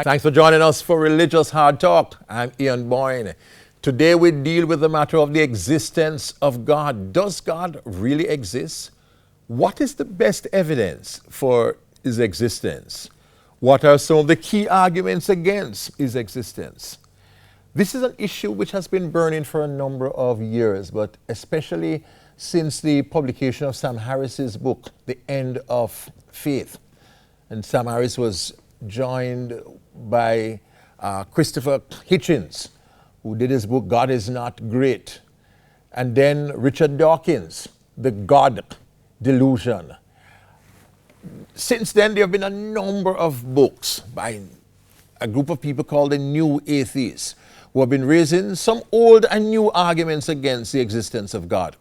Thanks for joining us for Religious Hard Talk. I'm Ian Boyne. Today we deal with the matter of the existence of God. Does God really exist? What is the best evidence for his existence? What are some of the key arguments against his existence? This is an issue which has been burning for a number of years, but especially since the publication of Sam Harris's book, The End of Faith. And Sam Harris was joined by Christopher Hitchens, who did his book, God is Not Great. And then Richard Dawkins, The God Delusion. Since then, there have been a number of books by a group of people called the New Atheists, who have been raising some old and new arguments against the existence of God.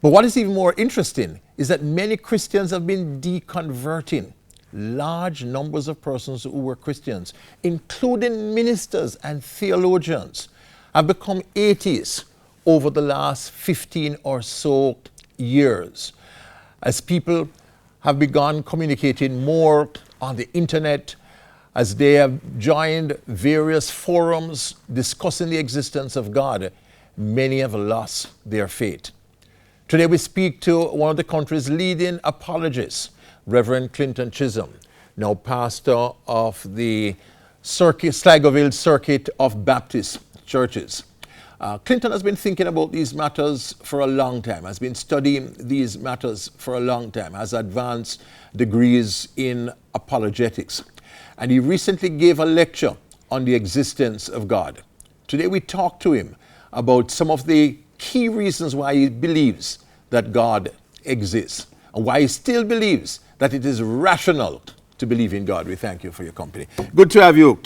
But what is even more interesting is that many Christians have been deconverting large numbers of persons who were Christians, including ministers and theologians, have become atheists over the last 15 or so years, as people have begun communicating more on the internet, as they have joined various forums discussing the existence of God. Many have lost their faith. Today we speak to one of the country's leading apologists, Reverend Clinton Chisholm, now pastor of the Sligoville Circuit of Baptist Churches. Clinton has been thinking about these matters for a long time, has been studying these matters for a long time, has advanced degrees in apologetics. And he recently gave a lecture on the existence of God. Today we talk to him about some of the key reasons why he believes that God exists and why he still believes that it is rational to believe in God. We thank you for your company. Good to have you,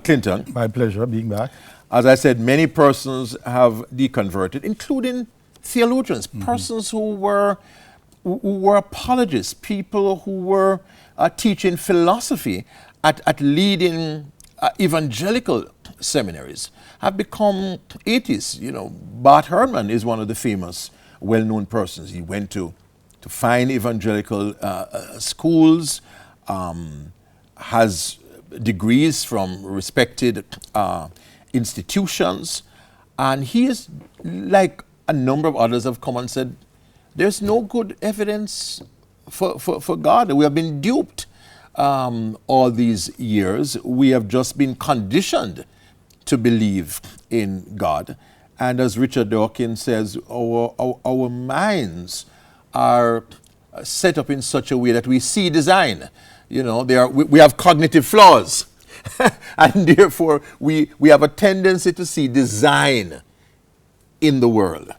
Clinton. My pleasure being back. As I said, many persons have deconverted, including theologians, persons who were apologists, people who were teaching philosophy at leading evangelical seminaries, have become atheists. You know, Bart Ehrman is one of the famous, well-known persons. He went to fine evangelical schools, has degrees from respected institutions, and he is, like a number of others have come and said, there's no good evidence for God. We have been duped all these years. We have just been conditioned to believe in God. And as Richard Dawkins says, our minds are set up in such a way that we see design. You know, we have cognitive flaws. And therefore, we have a tendency to see design in the world.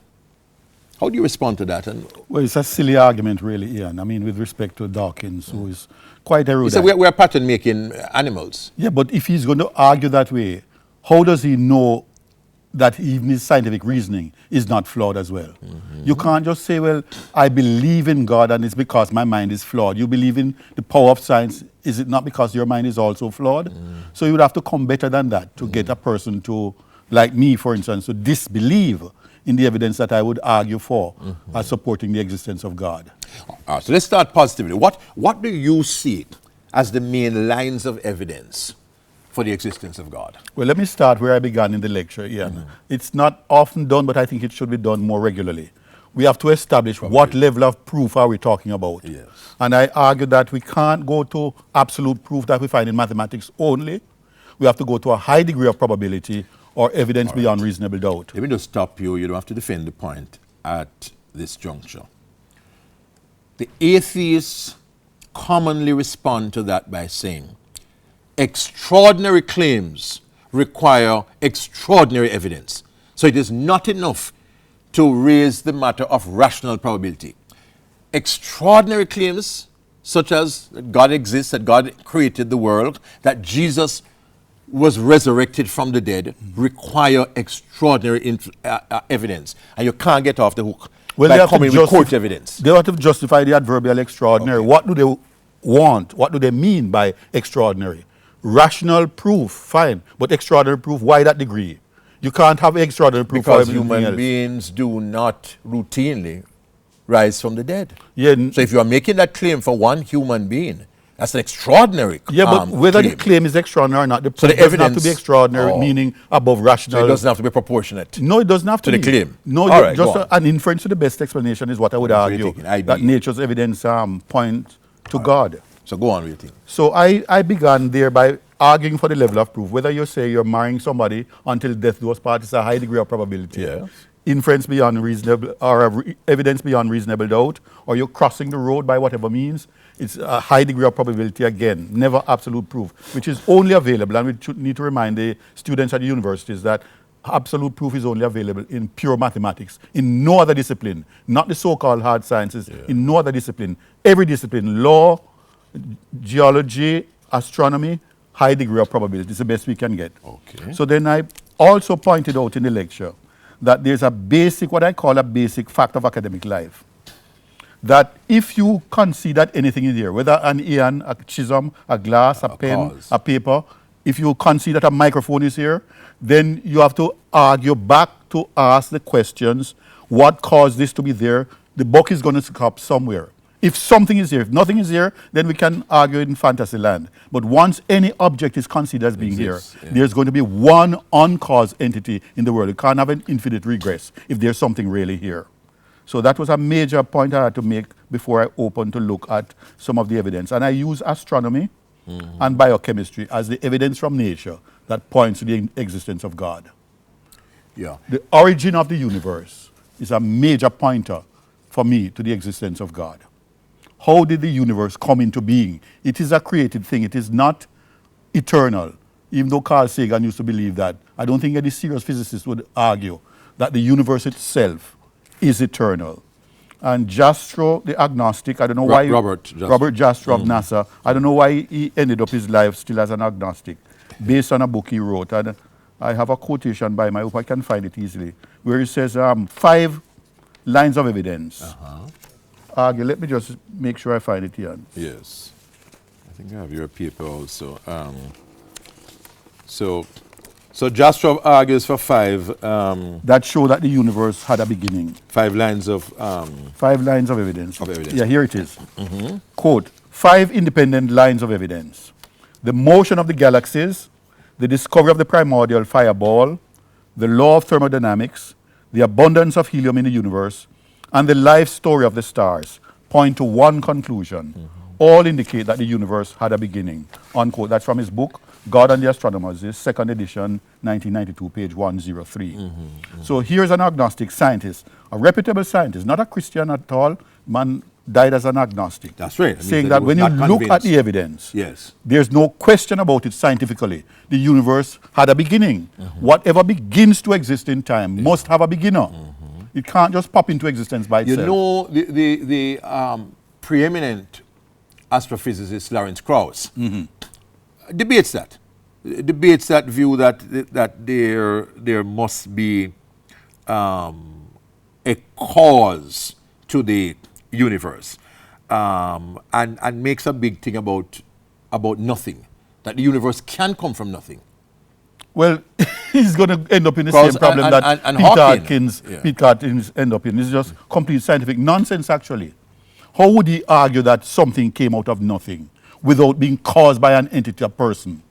How do you respond to that? Well, it's a silly argument, really, Ian. I mean, with respect to Dawkins, who is quite erudite. He said we're pattern-making animals. Yeah, but if he's going to argue that way, how does he know that even his scientific reasoning is not flawed as well? You can't just say, well, I believe in God and it's because my mind is flawed. You believe in the power of science, is it not because your mind is also flawed? So you would have to come better than that to get a person to, like me, for instance, to disbelieve in the evidence that I would argue for as supporting the existence of God. So let's start positively. What do you see as the main lines of evidence for the existence of God? Well, let me start where I began in the lecture, Ian. It's not often done, but I think it should be done more regularly. We have to establish what level of proof are we talking about. Yes. And I argue that we can't go to absolute proof that we find in mathematics only. We have to go to a high degree of probability or evidence beyond reasonable doubt. Let me just stop you. You don't have to defend the point at this juncture. The atheists commonly respond to that by saying, extraordinary claims require extraordinary evidence. So it is not enough to raise the matter of rational probability. Extraordinary claims, such as that God exists, that God created the world, that Jesus was resurrected from the dead, require extraordinary evidence. And you can't get off the hook by coming with court evidence. They have to justify the adverbial extraordinary. Okay. What do they want? What do they mean by extraordinary? Rational proof, fine. But extraordinary proof, why that degree? You can't have extraordinary proof because human beings do not routinely rise from the dead. Yeah. So if you are making that claim for one human being, That's an extraordinary Yeah, but whether claim. the claim is extraordinary or not, the So proof the doesn't have to evidence- be extraordinary, meaning above So rational. it doesn't have to be proportionate. No, it doesn't have to To the be. claim. No, All right, just go on. an inference to the best explanation is what I would That's what you're argue, thinking, IB. that nature's evidence point to God. So go on with your thing. So I began there by arguing for the level of proof. Whether you say you're marrying somebody until death do us part is a high degree of probability. Yes. Inference beyond reasonable, or evidence beyond reasonable doubt, or you're crossing the road by whatever means, it's a high degree of probability again, never absolute proof, which is only available, and we should need to remind the students at the universities that absolute proof is only available in pure mathematics, in no other discipline, not the so-called hard sciences, in no other discipline. Every discipline, law, geology, astronomy, high degree of probability. It's the best we can get. Okay. So then I also pointed out in the lecture that there's a basic, what I call a basic fact of academic life. That if you concede that anything is here, whether an iron, a Chisholm, a glass, a pen, cause. a paper, if you concede that a microphone is here, then you have to argue back to ask the questions, what caused this to be there? The buck is going to stop somewhere. If something is here, if nothing is here, then we can argue in fantasy land. But once any object is considered as being Exists, here, yeah. there's going to be one uncaused entity in the world. You can't have an infinite regress if there's something really here. So that was a major point I had to make before I opened to look at some of the evidence. And I use astronomy and biochemistry as the evidence from nature that points to the existence of God. Yeah. The origin of the universe is a major pointer for me to the existence of God. How did the universe come into being? It is a created thing. It is not eternal. Even though Carl Sagan used to believe that, I don't think any serious physicist would argue that the universe itself is eternal. And Jastrow, the agnostic, I don't know why... Robert Jastrow. Robert Jastrow of NASA, I don't know why he ended up his life still as an agnostic, based on a book he wrote. And I have a quotation by him, I hope I can find it easily, where he says 5 lines of evidence. Argue, let me just make sure I find it here. Yes. I think I have your paper also. So Jastrow argues for 5 That show that the universe had a beginning. 5 lines of 5 lines of evidence. Of evidence. Yeah, here it is. Quote, 5 independent lines of evidence. The motion of the galaxies, the discovery of the primordial fireball, the law of thermodynamics, the abundance of helium in the universe, and the life story of the stars point to one conclusion. All indicate that the universe had a beginning. Unquote. That's from his book, God and the Astronomers, his 2nd edition, 1992, page 103. So here's an agnostic scientist, a reputable scientist, not a Christian at all. Man died as an agnostic. That's right. That means Saying that that he when was you not look at convinced. the evidence, Yes. there's no question about it scientifically. The universe had a beginning. Whatever begins to exist in time must have a beginner. It can't just pop into existence by You itself. know, the preeminent astrophysicist Lawrence Krauss debates that. Debates that view that there must be a cause to the universe, and makes a big thing about nothing, that the universe can come from nothing. Well, he's going to end up in the Krauss same problem and- that and Peter Hawking. Atkins, Yeah. Peter Atkins end up in. It's just complete scientific nonsense, actually. How would he argue that something came out of nothing without being caused by an entity, a person?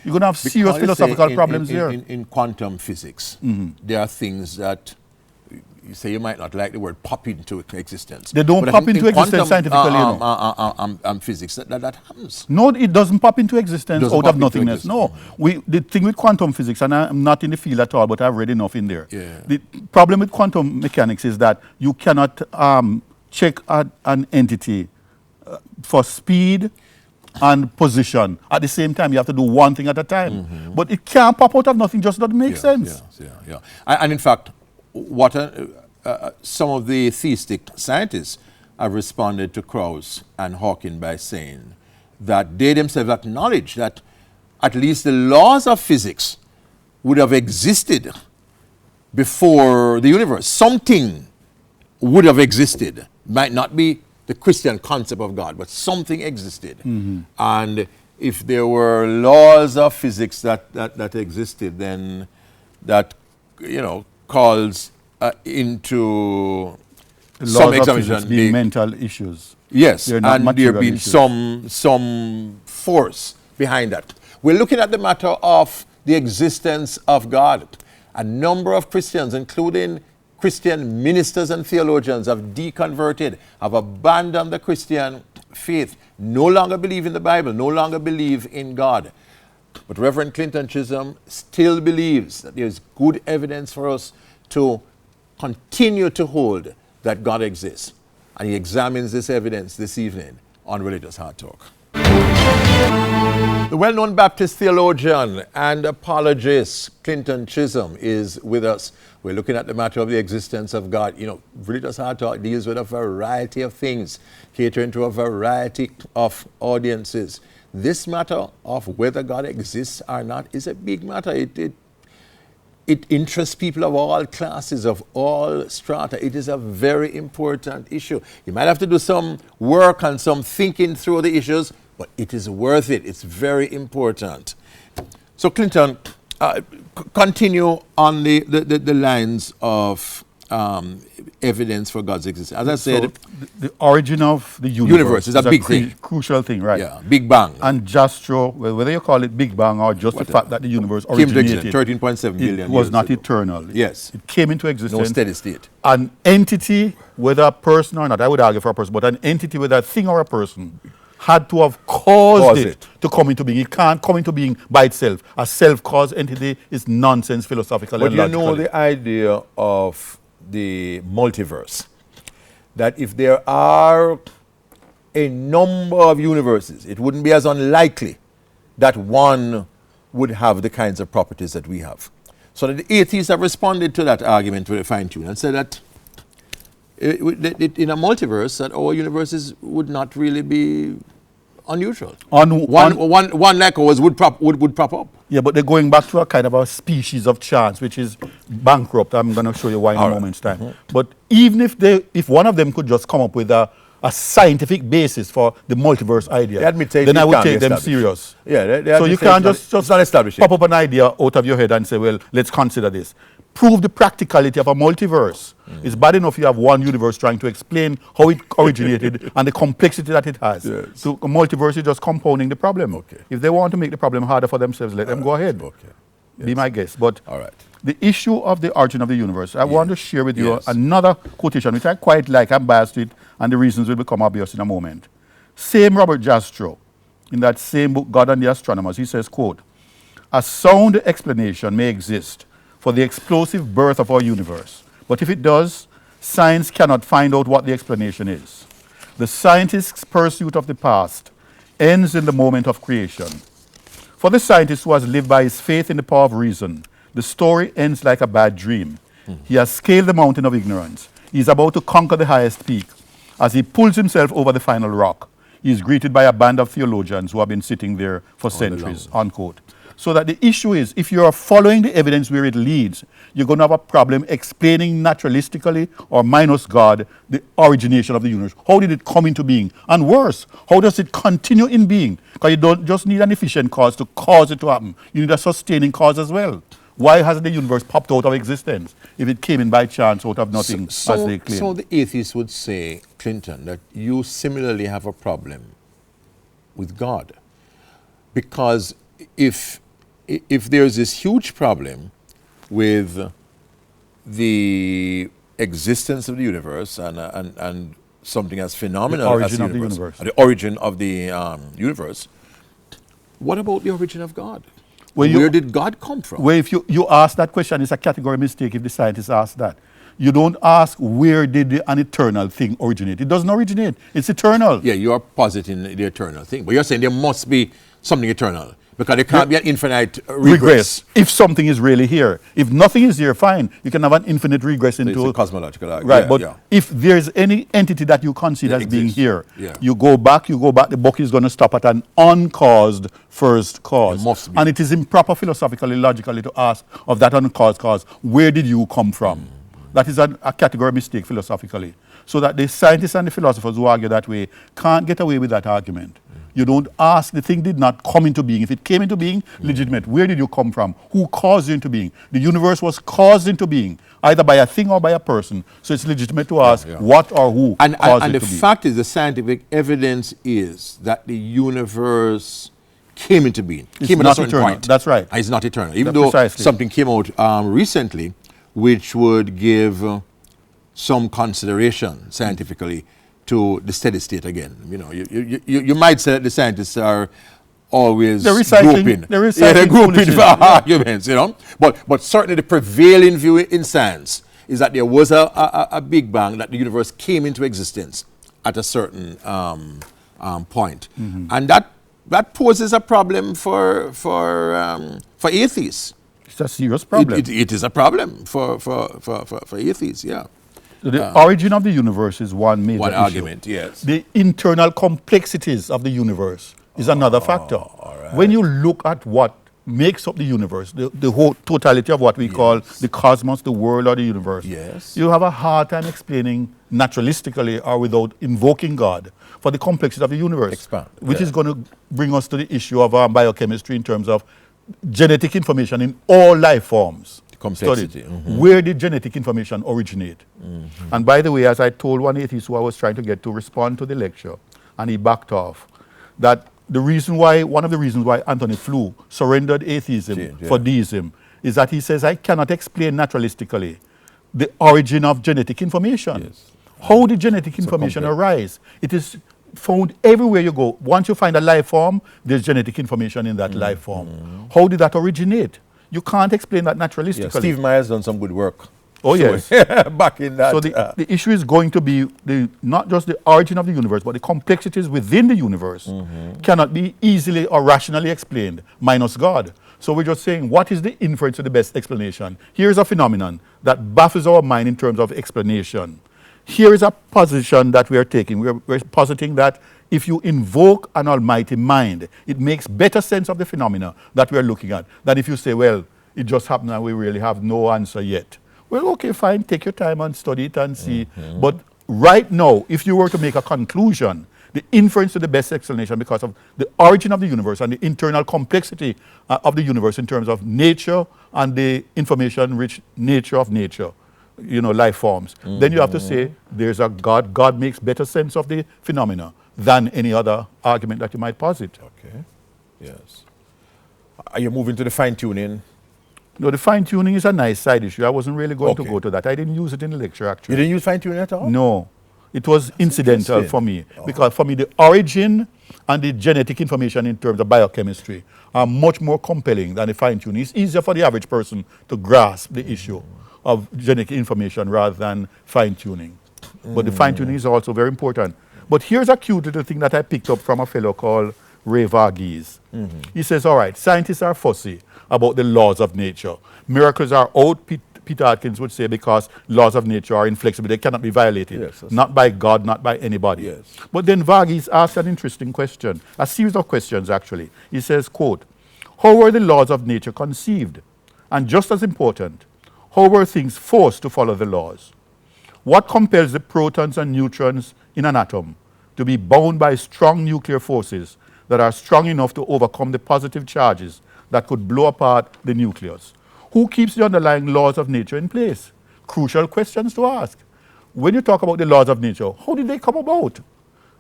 You're going to have serious Because, philosophical say, problems here. In quantum physics, there are things that you say you might not like the word pop into existence. They don't But I pop think into in existence quantum, scientifically, physics, that happens. No, it doesn't pop into existence Doesn't out pop of into nothingness. existence. No, the thing with quantum physics, and I'm not in the field at all, but I've read enough in there. Yeah. The problem with quantum mechanics is that you cannot check an entity for speed and position at the same time. You have to do one thing at a time. But it can't pop out of nothing. Just doesn't make sense. Yeah. And in fact, what some of the theistic scientists have responded to Krauss and Hawking by saying that they themselves acknowledge that at least the laws of physics would have existed before the universe. Something would have existed. Might not be the Christian concept of God, but something existed. And if there were laws of physics that existed, then that, calls into The some laws of examination. physics being mental issues. Yes, They're not and there material been issues. some force behind that. We're looking at the matter of the existence of God. A number of Christians, including Christian ministers and theologians, have deconverted, have abandoned the Christian faith, no longer believe in the Bible, no longer believe in God. But Reverend Clinton Chisholm still believes that there's good evidence for us to continue to hold that God exists. And he examines this evidence this evening on Religious Hard Talk. The well-known Baptist theologian and apologist Clinton Chisholm is with us. We're looking at the matter of the existence of God. You know, Religious Hard Talk deals with a variety of things, catering to a variety of audiences. This matter of whether God exists or not is a big matter. It interests people of all classes, of all strata. It is a very important issue. You might have to do some work and some thinking through the issues, but it is worth it. It's very important. So, Clinton, continue on the lines of evidence for God's existence. As I said, so the origin of the universe is a big thing. Crucial thing, right? Yeah, Big Bang. And Jastrow, well, whether you call it Big Bang or just the fact that the universe Came to originated, 13.7 billion it was years not ago. eternal. Yes. It came into existence. No steady state. An entity, whether a person or not, I would argue for a person, but an entity, whether a thing or a person, had to have caused it to come into being. It can't come into being by itself. A self-caused entity is nonsense philosophically But and you logically. know the idea of the multiverse, that if there are a number of universes, it wouldn't be as unlikely that one would have the kinds of properties that we have. So that the atheists have responded to that argument with a fine-tune and said that in a multiverse, that our universes would not really be unusual. One like ours would prop up. Yeah, but they're going back to a kind of a species of chance, which is bankrupt. I'm going to show you why in a moment's time. Mm-hmm. But even if one of them could just come up with a scientific basis for the multiverse idea, then I would take them serious. Yeah, so you can't just not established pop up an idea out of your head and say, well, let's consider this. Prove the practicality of a multiverse. It's bad enough you have one universe trying to explain how it originated and the complexity that it has. Yes. So a multiverse is just compounding the problem. Okay. If they want to make the problem harder for themselves, let them go ahead. Okay. Yes. Be my guest. But all right. The issue of the origin of the universe, I want to share with you another quotation, which I quite like. I'm biased to it, and the reasons will become obvious in a moment. Same Robert Jastrow, in that same book, God and the Astronomers, he says, quote, "A sound explanation may exist for the explosive birth of our universe. But if it does, science cannot find out what the explanation is. The scientist's pursuit of the past ends in the moment of creation. For the scientist who has lived by his faith in the power of reason, the story ends like a bad dream. He has scaled the mountain of ignorance. He is about to conquer the highest peak. As he pulls himself over the final rock, he is greeted by a band of theologians who have been sitting there for centuries," unquote. So that the issue is, if you are following the evidence where it leads, you're going to have a problem explaining naturalistically or minus God the origination of the universe. How did it come into being? And worse, how does it continue in being? Because you don't just need an efficient cause to cause it to happen. You need a sustaining cause as well. Why hasn't the universe popped out of existence if it came in by chance out of nothing, as they claim? So the atheists would say, Clinton, that you similarly have a problem with God. Because if there's this huge problem with the existence of the universe and something as phenomenal as the universe, the origin of the universe, what about the origin of God? Where did God come from? Well, if you ask that question, it's a category mistake if the scientists ask that. You don't ask where did an eternal thing originate. It doesn't originate. It's eternal. Yeah, you are positing the eternal thing. But you're saying there must be something eternal. Because there can't be an infinite regress. If something is really here. If nothing is here, fine. You can have an infinite regress into... It's a cosmological argument. Right, but if there's any entity that you consider as being here, you go back, the buck is going to stop at an uncaused first cause. It must be. And it is improper philosophically, logically to ask of that uncaused cause, where did you come from? That is a category mistake philosophically. So that the scientists and the philosophers who argue that way can't get away with that argument. You don't ask, the thing did not come into being. If it came into being, legitimate. Where did you come from? Who caused you into being? The universe was caused into being, either by a thing or by a person. So it's legitimate to ask what or who caused it to be. And the fact is, the scientific evidence is that the universe came into being. Came at a certain eternal. point. That's right. And it's not eternal. Even though something came out recently which would give some consideration scientifically to the steady state again. You know, you might say that the scientists are always grouping. They're grouping for arguments, you know. But certainly the prevailing view in science is that there was a Big Bang, that the universe came into existence at a certain point. And that poses a problem for atheists. It's a serious problem. It is a problem for atheists, yeah. So the origin of the universe is one major issue. Argument, yes. The internal complexities of the universe is another factor. When you look at what makes up the universe, the whole totality of what we call the cosmos, the world, or the universe, you have a hard time explaining naturalistically or without invoking God for the complexity of the universe, which is going to bring us to the issue of biochemistry in terms of genetic information in all life forms. Complexity. Where did genetic information originate? And by the way, as I told one atheist who I was trying to get to respond to the lecture, and he backed off, that one of the reasons why Anthony Flew surrendered atheism for deism is that he says, I cannot explain naturalistically the origin of genetic information. How did genetic information arise? It is found everywhere you go. Once you find a life form, there's genetic information in that life form. How did that originate? You can't explain that naturalistically. Steve Meyer's done some good work. Oh, yes. Back in that. So the issue is going to be not just the origin of the universe, but the complexities within the universe cannot be easily or rationally explained, minus God. So we're just saying, what is the inference of the best explanation? Here's a phenomenon that baffles our mind in terms of explanation. Here is a position that we are taking. We're positing that if you invoke an almighty mind, it makes better sense of the phenomena that we are looking at than if you say, well, it just happened and we really have no answer yet. Well, okay, fine, take your time and study it and see. But right now, if you were to make a conclusion, the inference to the best explanation because of the origin of the universe and the internal complexity of the universe in terms of nature and the information-rich nature of nature, you know, life forms, then you have to say there's a God. God makes better sense of the phenomena than any other argument that you might posit. Okay, yes. Are you moving to the fine-tuning? No, the fine-tuning is a nice side issue. I wasn't really going to go to that. I didn't use it in the lecture, actually. You didn't use fine-tuning at all? No. It was incidental for me. Because for me, the origin and the genetic information in terms of biochemistry are much more compelling than the fine-tuning. It's easier for the average person to grasp the issue of genetic information rather than fine-tuning. But the fine-tuning is also very important. But here's a cute little thing that I picked up from a fellow called Ray Varghese. He says, all right, scientists are fussy about the laws of nature. Miracles are out, Peter Atkins would say, because laws of nature are inflexible. They cannot be violated. Not by God, not by anybody. But then Varghese asked an interesting question, a series of questions actually. He says, quote, how were the laws of nature conceived? And just as important, how were things forced to follow the laws? What compels the protons and neutrons in an atom to be bound by strong nuclear forces that are strong enough to overcome the positive charges that could blow apart the nucleus? Who keeps the underlying laws of nature in place? Crucial questions to ask. When you talk about the laws of nature, how did they come about?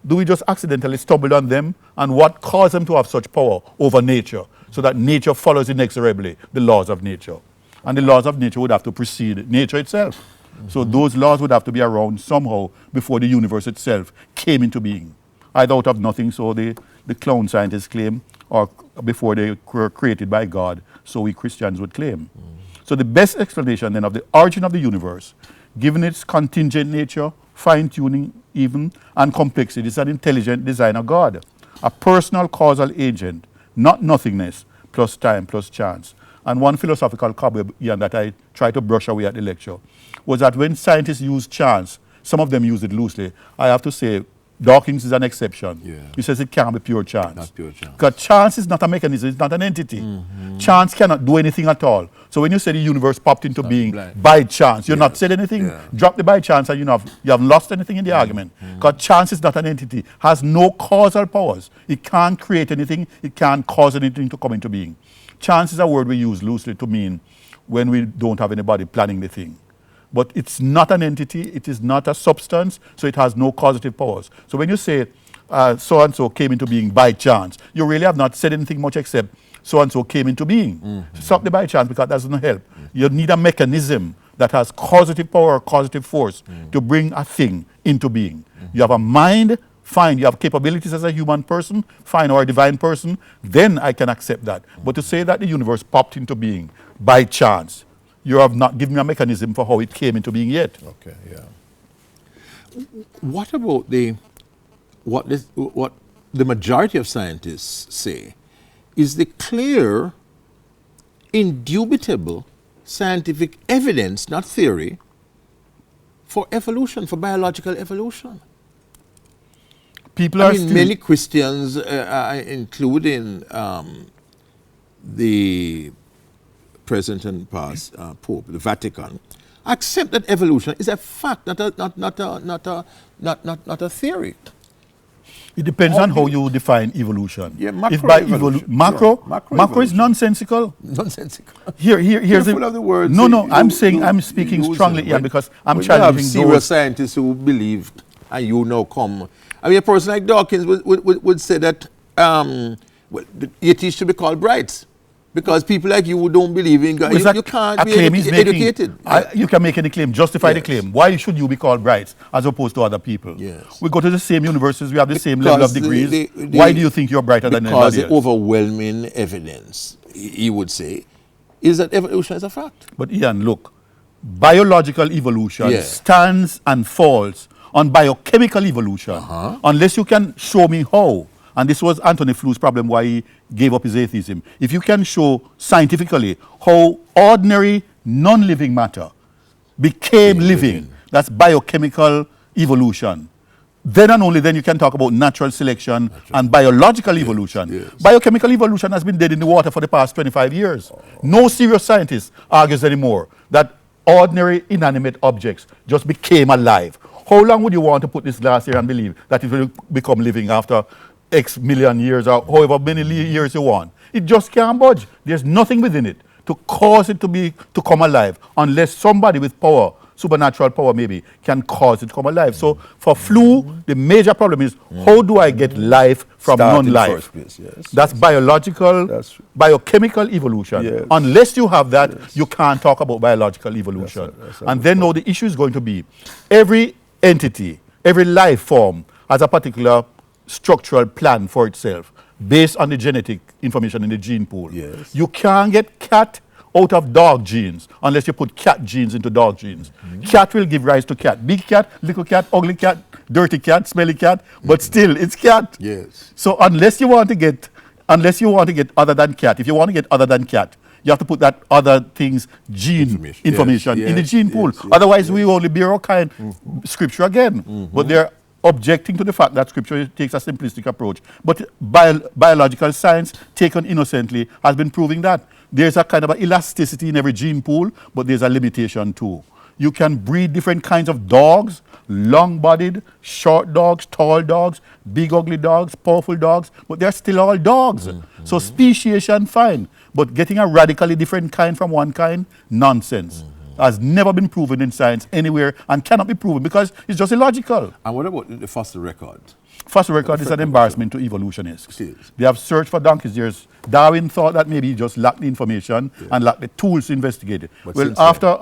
Do we just accidentally stumble on them? And what caused them to have such power over nature so that nature follows inexorably the laws of nature? And the laws of nature would have to precede nature itself. So those laws would have to be around somehow before the universe itself came into being. Either out of nothing, so the clown scientists claim, or before they were created by God, so we Christians would claim. So the best explanation then of the origin of the universe, given its contingent nature, fine-tuning even, and complexity, is an intelligent designer God, a personal causal agent, not nothingness, plus time, plus chance. And one philosophical cobweb that I try to brush away at the lecture was that when scientists use chance, some of them use it loosely. I have to say, Dawkins is an exception. He says it can't be pure chance. Not pure chance. Because chance is not a mechanism, it's not an entity. Chance cannot do anything at all. So when you say the universe popped into being blind. by chance, you're not said anything. Yeah. Drop the by chance and you haven't lost anything in the argument. Because chance is not an entity, has no causal powers. It can't create anything, it can't cause anything to come into being. Chance is a word we use loosely to mean when we don't have anybody planning the thing. But it's not an entity, it is not a substance, so it has no causative powers. So when you say so-and-so came into being by chance, you really have not said anything much except so-and-so came into being. Stop the by chance because that doesn't help. You need a mechanism that has causative power or causative force to bring a thing into being. You have a mind, fine. You have capabilities as a human person, fine, or a divine person, then I can accept that. But to say that the universe popped into being by chance, you have not given me a mechanism for how it came into being yet. Okay, yeah. What about what the majority of scientists say is the clear, indubitable scientific evidence, not theory, for evolution, for biological evolution? People are many Christians, including the present and past Pope, the Vatican, accept that evolution is a fact, not a theory. It depends on how you define evolution. Yeah, macro if by evolution. macro, Yeah, macro macro is evolution. nonsensical. Nonsensical. Here's Full of the words. No, I'm speaking strongly here because I'm when you have challenging serious those. scientists who believe, and you now come. I mean, a person like Dawkins would say that well, the atheists should be called brights. Because people like you who don't believe in God, you can't be educated. You can make any claim, justify the claim. Why should you be called brights as opposed to other people? Yes. We go to the same universities, we have the same level of degrees. Why do you think you're brighter than anybody else? Because the overwhelming evidence, he would say, is that evolution is a fact. But Ian, look, biological evolution stands and falls on biochemical evolution. Unless you can show me how. And this was Anthony Flu's problem why he gave up his atheism. If you can show scientifically how ordinary non-living matter became living, that's biochemical evolution. Then and only then you can talk about natural selection and biological evolution. Biochemical evolution has been dead in the water for the past 25 years. No serious scientist argues anymore that ordinary inanimate objects just became alive. How long would you want to put this glass here and believe that it will become living after X million years or however many years you want? It just can't budge. There's nothing within it to cause it to come alive unless somebody with power, supernatural power maybe, can cause it to come alive. So for Flu, the major problem is how do I get life from non-life? That's biological, biochemical evolution. Unless you have that, you can't talk about biological evolution. And then now the issue is going to be every entity, every life form has a particular structural plan for itself based on the genetic information in the gene pool. You can't get cat out of dog genes unless you put cat genes into dog genes. Cat will give rise to cat. Big cat, little cat, ugly cat, dirty cat, smelly cat, but still it's cat. So unless you want to get other than cat, if you want to get other than cat, you have to put that other thing's gene information in the gene pool. Otherwise we only bear our kind scripture again. But they're objecting to the fact that scripture takes a simplistic approach. But biological science, taken innocently, has been proving that. There's a kind of elasticity in every gene pool, but there's a limitation too. You can breed different kinds of dogs, long-bodied, short dogs, tall dogs, big ugly dogs, powerful dogs, but they're still all dogs. So speciation, fine. But getting a radically different kind from one kind, nonsense. Has never been proven in science anywhere and cannot be proven because it's just illogical. And what about the fossil record? Fossil record is an embarrassment to evolutionists. They have searched for donkeys years. Darwin thought that maybe he just lacked the information and lacked the tools to investigate it. Well, after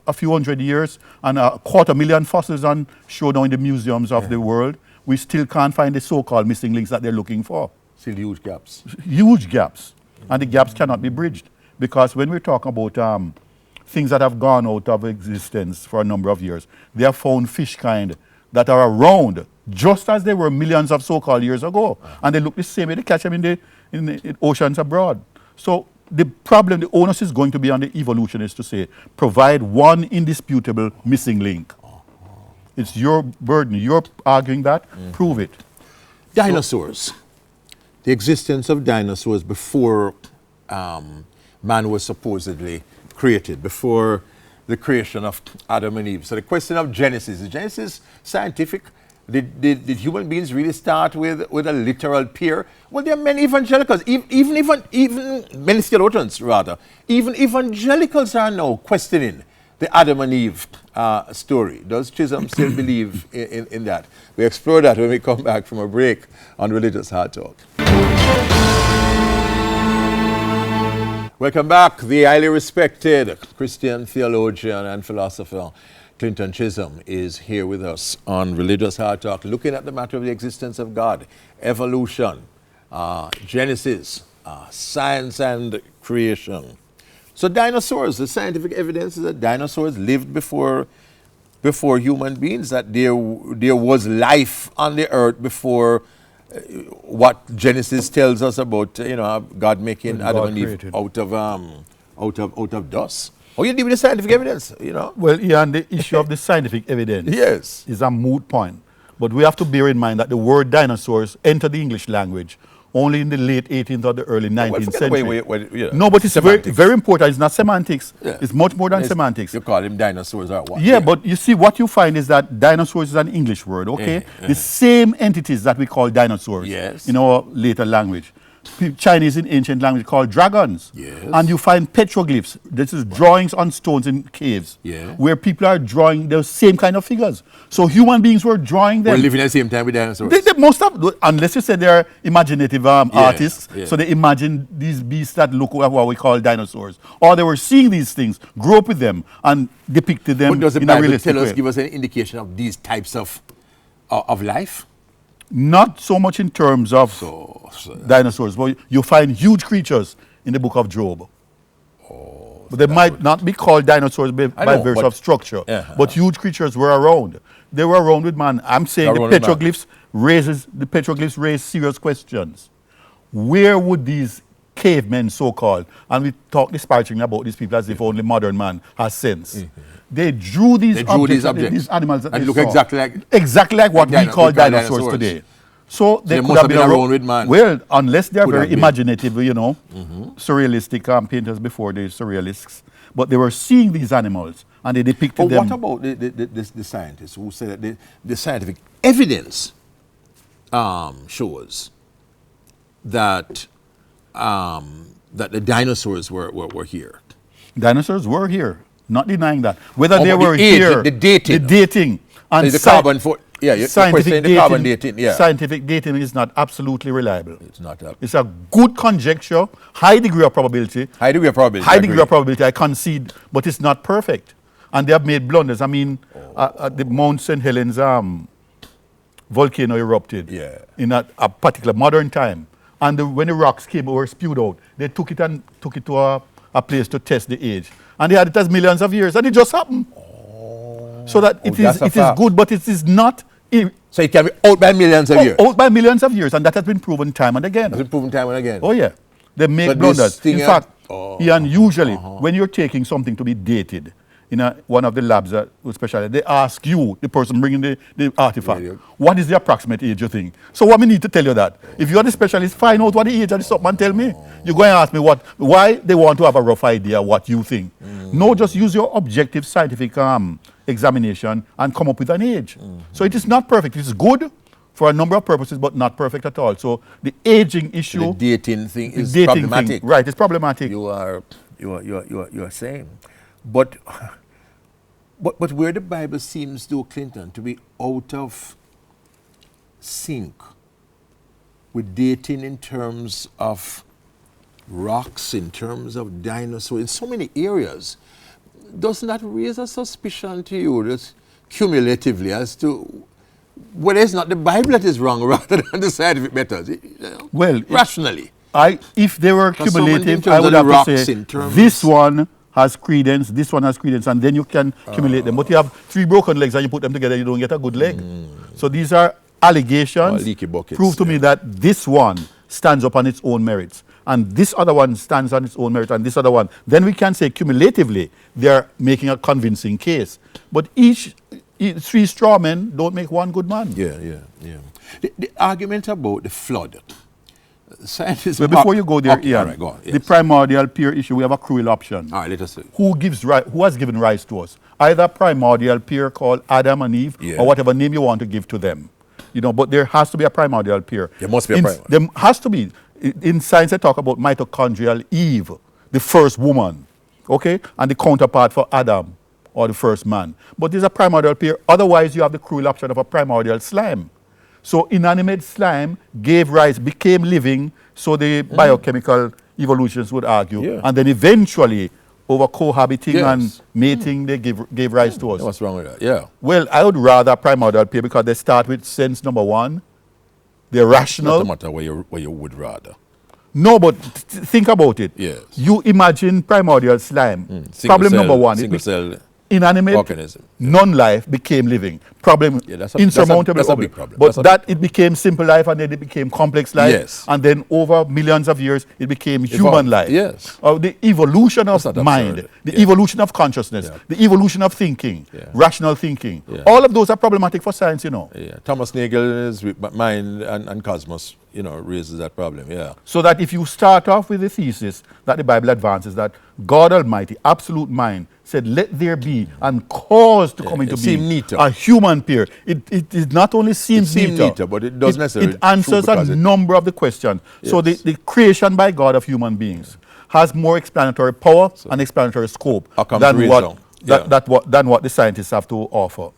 a few hundred years and 250,000 fossils on show now in the museums of the world, we still can't find the so-called missing links that they're looking for. Still huge gaps. Huge gaps. And the gaps cannot be bridged because when we're talking about things that have gone out of existence for a number of years, they have found fish kind that are around just as they were millions of so-called years ago. And they look the same way. They catch them in the oceans abroad. So the problem, the onus is going to be on the evolutionists to say, provide one indisputable missing link. It's your burden. You're arguing that. Prove it. Dinosaurs. The existence of dinosaurs before man was supposedly created, before the creation of Adam and Eve. So the question of Genesis, is Genesis scientific? Did human beings really start with a literal pair? Well, there are many evangelicals, even many theologians rather, even evangelicals are now questioning the Adam and Eve story. Does Chisholm still believe in that? We explore that when we come back from a break on Religious Hard Talk. Welcome back. The highly respected Christian theologian and philosopher Clinton Chisholm is here with us on Religious Hard Talk, looking at the matter of the existence of God, evolution, Genesis, science and creation. So dinosaurs, the scientific evidence is that dinosaurs lived before human beings, that there was life on the earth before what Genesis tells us about, God making Adam and Eve out of dust. How you deal with the scientific evidence, Well, yeah, and the issue of the scientific evidence yes, is a moot point. But we have to bear in mind that the word dinosaurs entered the English language only in the late 18th or the early 19th century. No, but it's very, very important. It's not semantics. Yeah. It's much more than semantics. You call them dinosaurs or what? Yeah, but you see, what you find is that dinosaurs is an English word, okay? The same entities that we call dinosaurs in our later language. Chinese in ancient language called dragons. Yes. And you find petroglyphs. This is drawings on stones in caves where people are drawing the same kind of figures. So human beings were drawing them. We're living at the same time with dinosaurs. They most of, unless you say they're imaginative artists, so they imagine these beasts that look like what we call dinosaurs. Or they were seeing these things, grew up with them, and depicted them but does the in a Bible realistic tell us, way. give us an indication of these types of life? Not so much in terms of dinosaurs, but you find huge creatures in the book of Job. But they might not be called dinosaurs by virtue of structure, but huge creatures were around. They were around with man. I'm saying the petroglyphs raise serious questions. Where would these cavemen, so-called, and we talk disparagingly about these people as if only modern man has sense. They drew these objects, these animals that and they look saw, exactly like what we call dinosaurs today. So they could have been around with man. Well, unless they are very imaginative, surrealistic painters before the surrealists. But they were seeing these animals and they depicted them. But what about the scientists who say that the scientific evidence shows that the dinosaurs were here? Dinosaurs were here. Not denying that. Whether they were here, the dating, and the carbon scientific dating, scientific dating is not absolutely reliable. It's not. It's a good conjecture, high degree of probability. High degree of probability, I concede, but it's not perfect. And they have made blunders. I mean, the Mount St. Helens volcano erupted in a particular modern time. And when the rocks came or were spewed out, they took it to a place to test the age. And they had it as millions of years, and it just happened. So that it is good, but it is not. So it can be out by millions of years? Out by millions of years, and that has been proven time and again. Oh, yeah. They make blunders. In fact, Ian, usually, when you're taking something to be dated, in one of the labs especially, they ask you, the person bringing the artifact, what is the approximate age you think? So what we need to tell you that. If you're the specialist, find out what the age of the something and tell me. You're going to ask me why they want to have a rough idea what you think. No, just use your objective scientific examination and come up with an age. So it is not perfect. It's good for a number of purposes, but not perfect at all. So the aging issue, the dating thing is problematic. Right, it's problematic. You are saying, but where the Bible seems to, Clinton, to be out of sync with dating in terms of rocks, in terms of dinosaurs, in so many areas, doesn't that raise a suspicion to you that cumulatively as to whether it's not the Bible that is wrong rather than the scientific methods? Well, rationally. If they were cumulative, I would have to say this one has credence, this one has credence, and then you can accumulate them. But you have 3 broken legs and you put them together, you don't get a good leg. So these are allegations. Leaky buckets, prove to me that this one stands up on its own merits, and this other one stands on its own merit, and this other one. Then we can say cumulatively they are making a convincing case. But 3 straw men don't make one good man. Yeah. The argument about the flood, scientists... But before you go there, okay, Ian, all right, go on, yes. the primordial peer issue, we have a cruel option. All right, let us see. Who has given rise to us? Either primordial peer called Adam and Eve, Yeah. or whatever name you want to give to them. You know, but there has to be a primordial peer. There must be a primordial. There has to be. In science, they talk about mitochondrial Eve, the first woman, okay, and the counterpart for Adam, or the first man. But there's a primordial peer. Otherwise, you have the cruel option of a primordial slime. So inanimate slime gave rise, became living, so the biochemical evolutionists would argue. Yeah. And then eventually, over cohabiting Yes. and mating, they gave rise to us. What's wrong with that? Yeah. Well, I would rather primordial peer because they start with sense number one. They're rational. Not matter where you would rather. No, but think about it. Yes. You imagine primordial slime. Single Problem cell- number one. Single cell Inanimate, organism. non-life became living. Problem Yeah, that's a insurmountable. big problem. But That's a that it became simple life and then it became complex life. Yes. And then over millions of years it became human life. Yes. The evolution of That's not mind, absurd. the Yeah. evolution of consciousness, Yeah. the evolution of thinking, Yeah. rational thinking. Yeah. All of those are problematic for science, you know. Yeah. Thomas Nagel's mind and cosmos, raises that problem. Yeah. So that if you start off with the thesis that the Bible advances that God Almighty, absolute mind, said, let there be, and caused to come into it seemed being neater. a human peer. It not only seems neater, but it doesn't necessarily It answers true a because number of the questions. So Yes. the creation by God of human beings has more explanatory power and explanatory scope How come than it what, raised down? than what the scientists have to offer.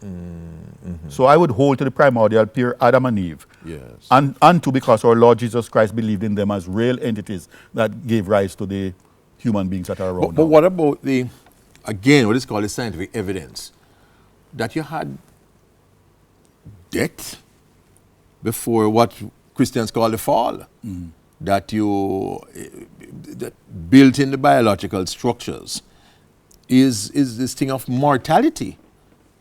So I would hold to the primordial peer, Adam and Eve. Yes. And to because our Lord Jesus Christ believed in them as real entities that gave rise to the human beings that are around But now. what about what is called the scientific evidence that you had death before what Christians call the fall? That that built in the biological structures is this thing of mortality.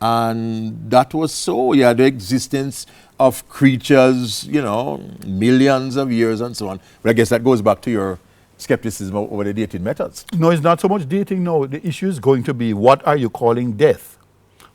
And that was so. You had the existence of creatures, millions of years and so on. But I guess that goes back to your skepticism over the dating methods. No, it's not so much dating. No, the issue is going to be what are you calling death?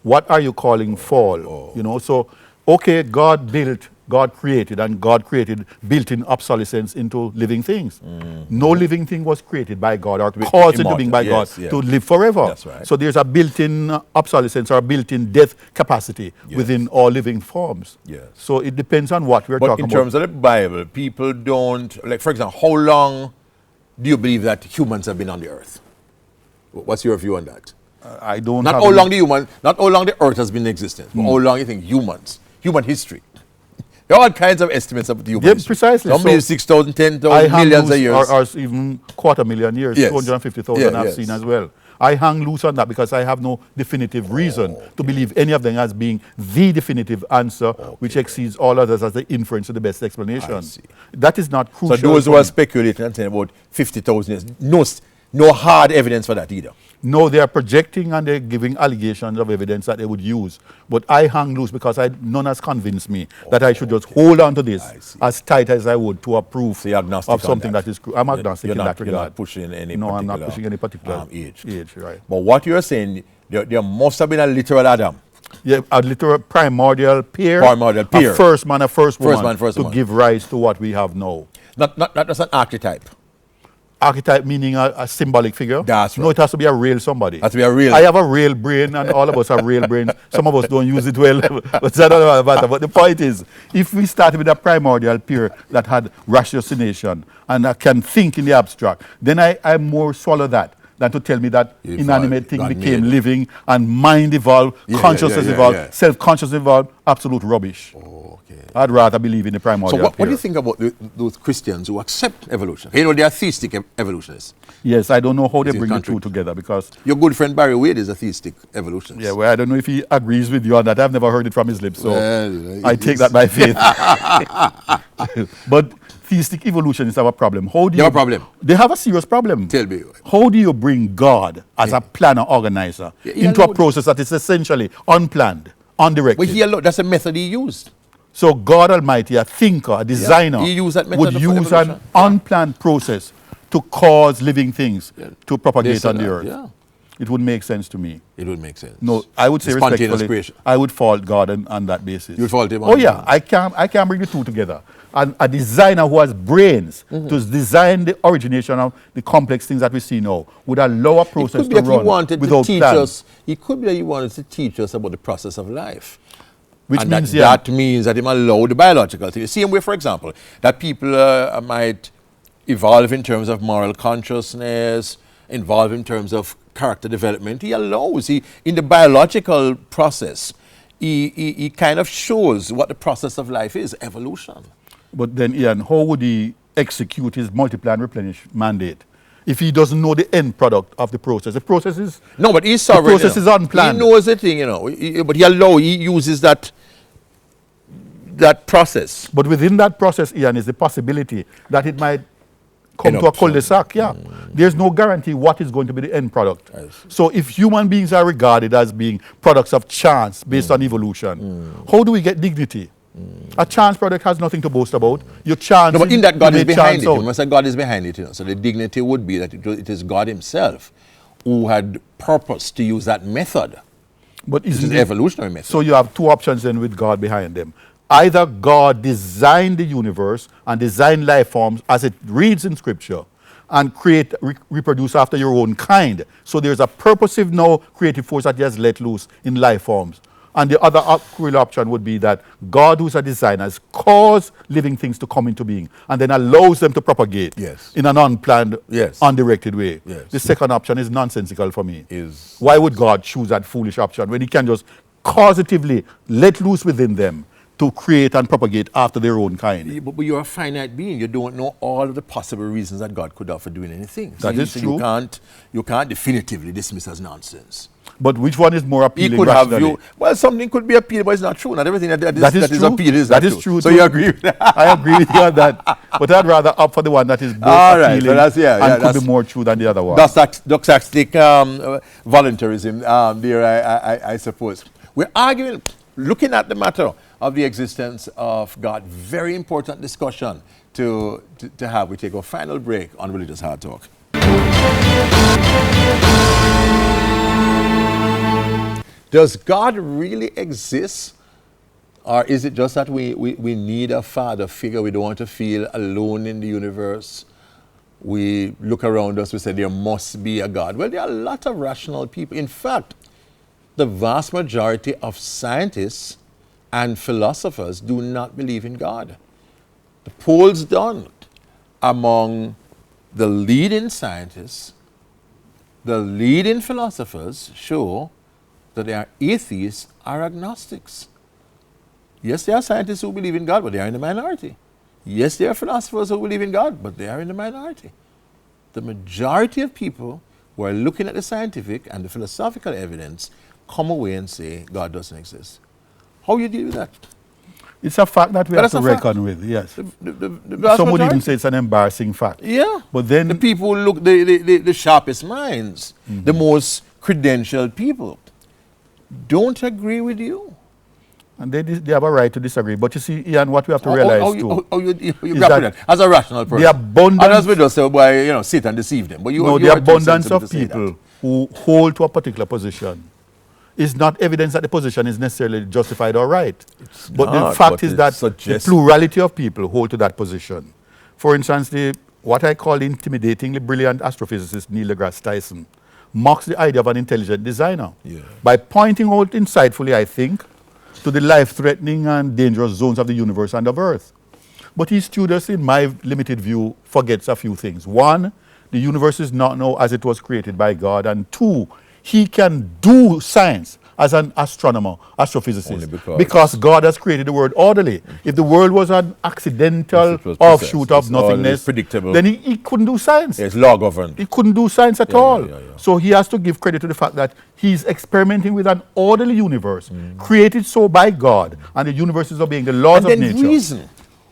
What are you calling fall? So, okay, God built, God created, and God created built-in obsolescence into living things. No living thing was created by God or caused into being by God to live forever. That's right. So there's a built-in obsolescence or a built-in death capacity within all living forms. Yes. So it depends on what we're But talking in about. terms of the Bible, people don't, like, for example, how long do you believe that humans have been on the earth? What's your view on that? I don't Not have how any- long not how long the earth has been in existence, but how long you think human history. There are all kinds of estimates of the human history. Precisely. Some believe 6,000, 10,000, millions of years. Or even 250,000 years, Yes. 250,000 I've Yes. seen as well. I hang loose on that because I have no definitive reason to believe any of them as being the definitive answer, which exceeds all others as the inference to the best explanation. I see. That is not So crucial. those who for are me. speculating and saying about 50,000 years, no hard evidence for that either. No, they are projecting and they're giving allegations of evidence that they would use. But I hang loose because none has convinced me that I should just hold on to this I see. as tight as I would to a proof So you're agnostic of on something that. that is I'm agnostic in that You're regard. not pushing any No, particular I'm not pushing any particular age. right. But what you're saying, there must have been a literal Adam. Yeah, a literal primordial peer. Primordial peer. A first man, a first woman. man, first to woman. give rise to what we have now. Not just an archetype. Archetype meaning a symbolic figure. That's No, right. it has to be a real somebody. Has to be a real- I have a real brain and all of us have real brains. Some of us don't use it well. But that doesn't matter. But the point is, if we started with a primordial peer that had ratiocination and can think in the abstract, then I more swallow that than to tell me that Evolved, inanimate thing God became made. living and mind evolved, Yeah, consciousness yeah, yeah, evolved, yeah. self-conscious evolved. Absolute rubbish. Okay. I'd rather believe in the primordial So what do peer. you think about those Christians who accept evolution? You know, they are atheistic evolutionists. Yes, I don't know how they Is it bring the two contrary? together because Your good friend Barry Wade is a theistic evolutionist. yeah, well, I don't know if he agrees with you on that. I've never heard it from his lips, so Well, I it take is- that by faith. But theistic evolutionists have a problem. How do They you have a problem? They have a serious problem. Tell me. How do you bring God as a planner organizer he into a allowed- process that is essentially unplanned, undirected? Well, that's a method he used. So God Almighty, a thinker, a designer, he used that method would for use an evolution. unplanned process to cause living things to propagate They said on the that, earth. yeah. It would make sense to me. It would make sense. No, I would say Spontaneous respectfully, creation. I would fault God on that basis. You would fault him on Oh that. yeah, I can't bring the two together. a designer who has brains to design the origination of the complex things that we see now would allow a process to run without plans. It could be that he wanted to teach us about the process of life. Which and means, that means that him allow the biological thing. The same way, for example, that people might evolve in terms of moral consciousness, involve in terms of character development. He allows, in the biological process, he kind of shows what the process of life is, evolution. But then, Ian, how would he execute his multiply and replenish mandate if he doesn't know the end product of the process? The process is... No, but he's sovereign. The process is unplanned. He knows the thing, but he uses that process. But within that process, Ian, is the possibility that it might come to a cul-de-sac, There's no guarantee what is going to be the end product. So if human beings are regarded as being products of chance based on evolution, how do we get dignity? A chance product has nothing to boast about. Your chance. No, but in that God is behind it. You must say God is behind it. So the dignity would be that it is God himself who had purpose to use that method. But this is the evolutionary method. So you have two options then with God behind them. Either God designed the universe and designed life forms as it reads in Scripture and reproduce after your own kind. So there's a purposive now creative force that he has let loose in life forms. And the other real option would be that God, who's a designer, has caused living things to come into being and then allows them to propagate in an unplanned, undirected way. The second option is nonsensical for me. Why would God choose that foolish option when he can just causatively let loose within them to create and propagate after their own kind? But you're a finite being. You don't know all of the possible reasons that God could have for doing anything. That is true. You can't definitively dismiss as nonsense. But which one is more appealing? He could have you. Well, something could be appealing, but it's not true. Not everything that is appealing is that is true. So you agree with that? I agree with you on that. But I'd rather opt for the one that is both appealing and could be more true than the other one. That's doxastic voluntarism there, I suppose. We're arguing, looking at the matter of the existence of God. Very important discussion to have. We take our final break on Religious Hard Talk. Does God really exist? Or is it just that we need a father figure? We don't want to feel alone in the universe. We look around us, we say there must be a God. Well, there are a lot of rational people. In fact, the vast majority of scientists and philosophers do not believe in God. The polls done among the leading scientists, the leading philosophers show that they are atheists or agnostics. Yes, there are scientists who believe in God, but they are in the minority. Yes, there are philosophers who believe in God, but they are in the minority. The majority of people who are looking at the scientific and the philosophical evidence come away and say God doesn't exist. How do you deal with that? It's a fact that we have to reckon with, yes. Some would even say it's an embarrassing fact. Yeah. But then the people who look the sharpest minds, the most credentialed people, don't agree with you. And they have a right to disagree. But you see, Ian, what we have to realize too. You grapple that as a rational person. The abundance. And as we just say, boy, sit and deceive them. But the abundance of people who hold to a particular position is not evidence that the position is necessarily justified or right. But the fact is that the plurality of people hold to that position. For instance, what I call the intimidatingly brilliant astrophysicist Neil deGrasse Tyson mocks the idea of an intelligent designer by pointing out insightfully, I think, to the life-threatening and dangerous zones of the universe and of Earth. But his students, in my limited view, forgets a few things. One, the universe is not now as it was created by God. And two, he can do science as an astronomer, astrophysicist, because God has created the world orderly. If the world was an accidental offshoot of nothingness, then he couldn't do science. It's law governed. He couldn't do science at all. So he has to give credit to the fact that he's experimenting with an orderly universe, created so by God, and the universe is obeying the laws of nature. Reason.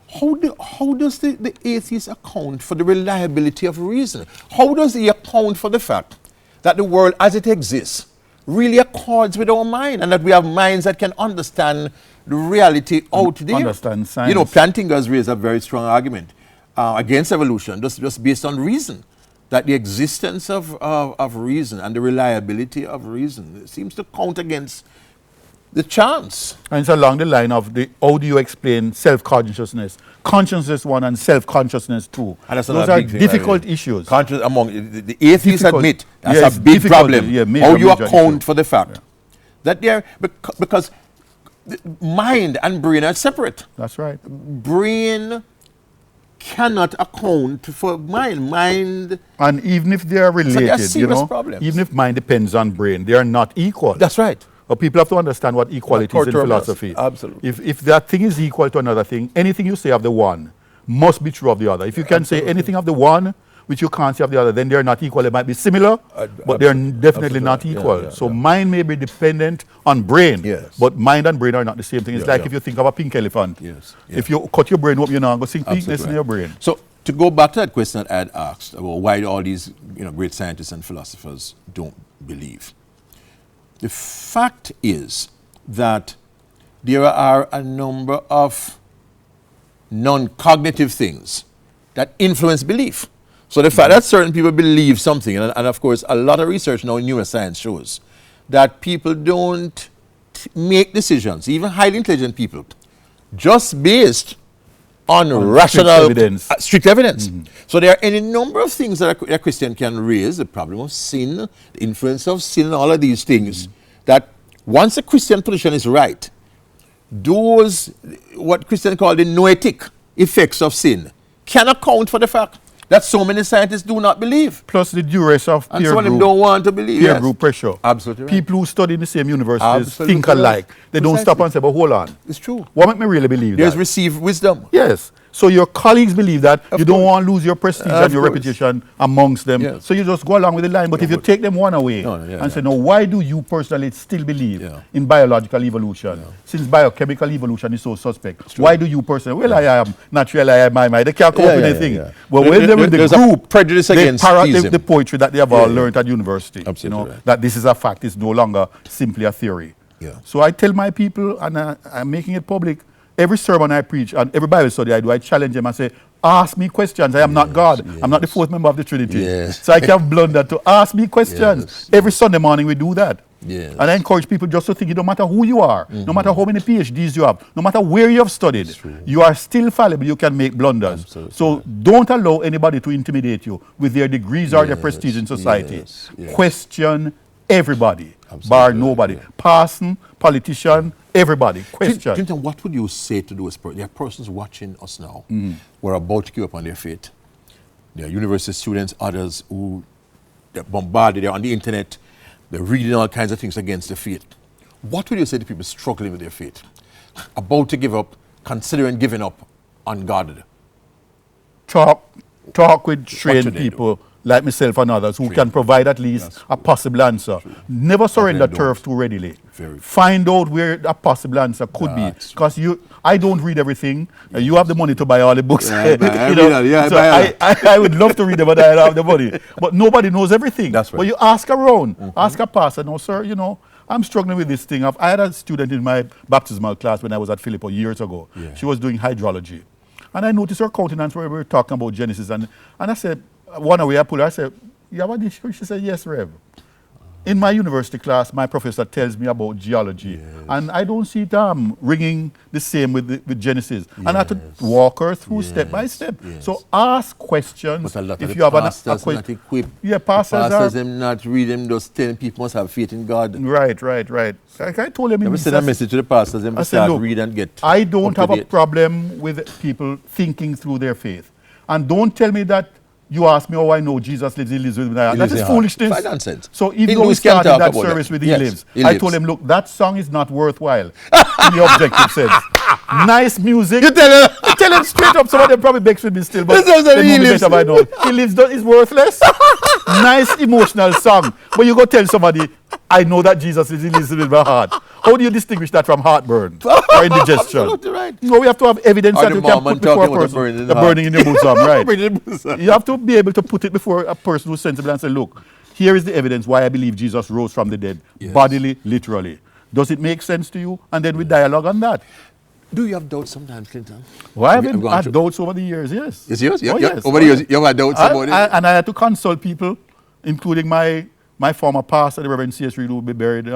How does the atheist account for the reliability of reason? How does he account for the fact that the world as it exists really accords with our mind, and that we have minds that can understand the reality out there? Understand science. You know, Plantinga's raised a very strong argument against evolution, just based on reason, that the existence of reason and the reliability of reason seems to count against the chance. And it's along the line of how do you explain self-consciousness? Consciousness one and self-consciousness two. And that's Those another are big thing, difficult issues. Among the atheists Difficult. admit that's Yes, a big difficult, problem. yeah, major, How you major account issue. for the fact that because the mind and brain are separate. That's right. Brain cannot account for mind. Mind. And even if they are related, a serious problem. even if mind depends on brain, they are not equal. That's right. But people have to understand what equality is in philosophy. Absolutely. If that thing is equal to another thing, anything you say of the one must be true of the other. If you can say anything of the one which you can't say of the other, then they're not equal. They might be similar, but they're definitely not equal. So mind may be dependent on brain, but mind and brain are not the same thing. It's like if you think of a pink elephant. If you cut your brain up, you're not going to see pinkness in your brain. So to go back to that question that I had asked about why all these great scientists and philosophers don't believe. The fact is that there are a number of non-cognitive things that influence belief. So the fact that certain people believe something, and of course a lot of research now in neuroscience shows that people don't make decisions, even highly intelligent people, just based on rational, strict evidence. So there are any number of things that a Christian can raise, the problem of sin, the influence of sin, all of these things, that once a Christian position is right, those, what Christians call the noetic effects of sin, can account for the fact that so many scientists do not believe. Plus the duress of peer and some of them group, don't want to believe. peer group pressure. Absolutely right. People who study in the same universities Absolutely think alike. They don't stop Precisely. and say, but hold on. It's true. What make me really believe There's that? received wisdom. Yes. So your colleagues believe that. You don't course. want to lose your prestige and your course. reputation amongst them. Yes. So you just go along with the line. But if you take them one away and say, no, why do you personally still believe in biological evolution? Since biochemical evolution is so suspect. Why do you personally? Well, I am naturally, I am my. They can't come up with anything. But when they're with the There's group, a prejudice they against parrot theism. the poetry that they have all learned at university. Absolutely right. That this is a fact. It's no longer simply a theory. So I tell my people, and I'm making it public, every sermon I preach and every Bible study I do, I challenge them and say, ask me questions. I am not God. I'm not the fourth member of the Trinity. So I can blunder to ask me questions. Every Sunday morning we do that. And I encourage people just to think it don't matter who you are, no matter how many PhDs you have, no matter where you have studied, you are still fallible. You can make blunders. So don't allow anybody to intimidate you with their degrees or their prestige in society. Question everybody, bar nobody. Parson, politician, everybody. Question. Clinton, what would you say to those persons? There are persons watching us now who are about to give up on their faith. There are university students, others who they're bombarded, they're on the internet, they're reading all kinds of things against the faith. What would you say to people struggling with their faith, about to give up, considering giving up on God? Talk with trained people like myself and others who can provide at least a possible answer. Never surrender turf too readily. Find out where a possible answer could be. Because I don't read everything. You have the money to buy all the books. I would love to read them, but I don't have the money. But nobody knows everything. That's right. But you ask around. Ask a pastor. No, sir, I'm struggling with this thing. I had a student in my baptismal class when I was at Philippo years ago. She was doing hydrology. And I noticed her countenance where we were talking about Genesis. And I said, one away I pulled her, I said, you have a dictionary? She said, yes, Rev. In my university class, my professor tells me about geology. And I don't see it ringing the same with Genesis. And I had to walk her through step by step. So ask questions. But a lot if of you have pastors not equipped. Pastors them not reading, just telling people must have faith in God. Right. I told him. Never send a message to the pastors, them to start read and get I don't have a problem with people thinking through their faith. And don't tell me that you ask me, I know Jesus lives, he lives with me. That is foolishness. Nonsense. So even though we started that service with He Lives, I told him, look, that song is not worthwhile in the objective sense. Nice music. You tell him straight up. Some of them probably begs with me still, but they know me better by now. He Lives is worthless. Nice emotional song. But you go tell somebody, I know that Jesus lives, he lives with my heart. How do you distinguish that from heartburn or indigestion? Absolutely right. No, we have to have evidence that you can put before a person. The burning in your bosom, right? You have to be able to put it before a person who's sensible and say, look, here is the evidence why I believe Jesus rose from the dead, bodily, literally. Does it make sense to you? And then we dialogue on that. Do you have doubts sometimes, Clinton? Well, I have had doubts over the years, yes. Is yours? Yes. Over the years, you have had doubts about it? And I had to consult people, including my former pastor, the Reverend C.S. Reed, who will be buried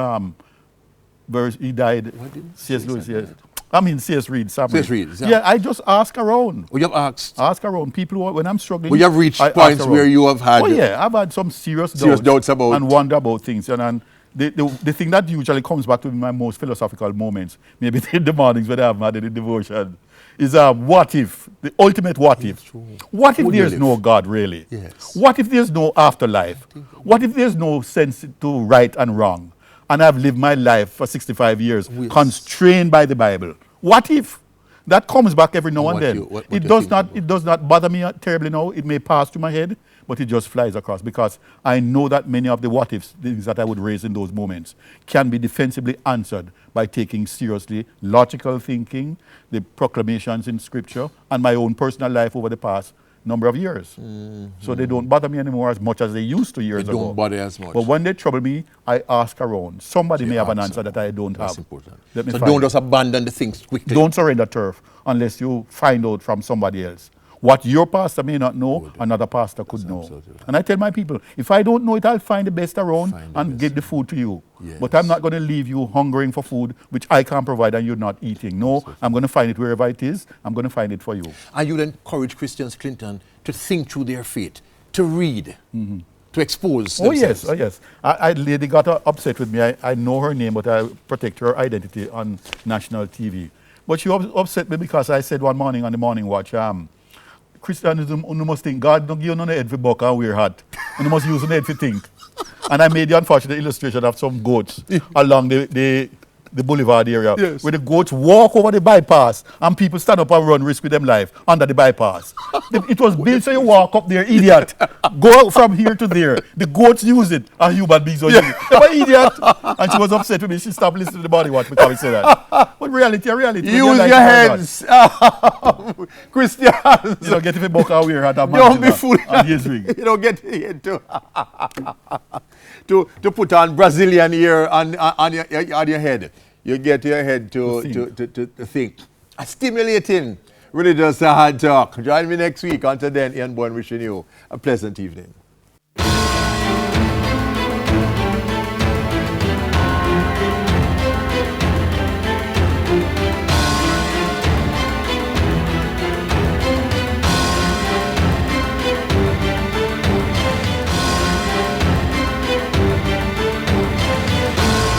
verse, he died. What did C.S. C.S. Lewis, Reid yes. I mean, C.S. Reid. C.S. Reid, yeah. Yeah, I just ask around. Oh, you have asked. Ask around. People, when I'm struggling. Well, you have reached I ask points around. where you have had. Oh, yeah, I've had some serious doubts about. and wonder about things. And the thing that usually comes back to my most philosophical moments, maybe in the mornings when I haven't had any devotion, is what if, the ultimate what if. True. What if Would there's you no live? God, really? Yes. What if there's no afterlife? What if there's no sense to right and wrong? And I've lived my life for 65 years Yes. constrained by the Bible. What if? That comes back every now and What then. what It you does think not. about? It does not bother me terribly now. It may pass through my head, but it just flies across because I know that many of the what ifs, things that I would raise in those moments, can be defensively answered by taking seriously logical thinking, the proclamations in Scripture, and my own personal life over the past number of years. So they don't bother me anymore as much as they used to years They ago. don't bother as much. But when they trouble me, I ask around. Somebody You may have an ask answer around. that I don't That's have. important. Let me So find don't it. just abandon the things quickly. Don't surrender turf unless you find out from somebody else. What your pastor may not know, another pastor could know. absolutely right. And I tell my people, if I don't know it, I'll find the best around Find the and best get the food to you. Yes. But I'm not going to leave you hungering for food, which I can't provide and you're not eating. No, I'm going to find it wherever it is. I'm going to find it for you. And you'll encourage Christians, Clinton, to think through their faith, to read, to expose Oh, themselves. yes, oh, yes. A lady got upset with me. I know her name, but I protect her identity on national TV. But she upset me because I said one morning on the morning watch, Christianism, you must think God don't give you none head for buck and wear hat. You must use your head for think. And I made the unfortunate illustration of some goats along the boulevard area, Yes. where the goats walk over the bypass and people stand up and run risk with them life under the bypass. It was built so you walk up there, idiot. Go from here to there. The goats use it and human beings don't use it. Am I idiot? And she was upset with me. She stopped listening to the body watch because we said that. But reality. Use your heads. Christians. You don't get if a buck and wear hat. Don't be foolish. And his ring. You don't get here to put on Brazilian ear on your head. You get your head to think. A stimulating religious hard talk. Join me next week. Until then, Ian Bourne wishing you a pleasant evening.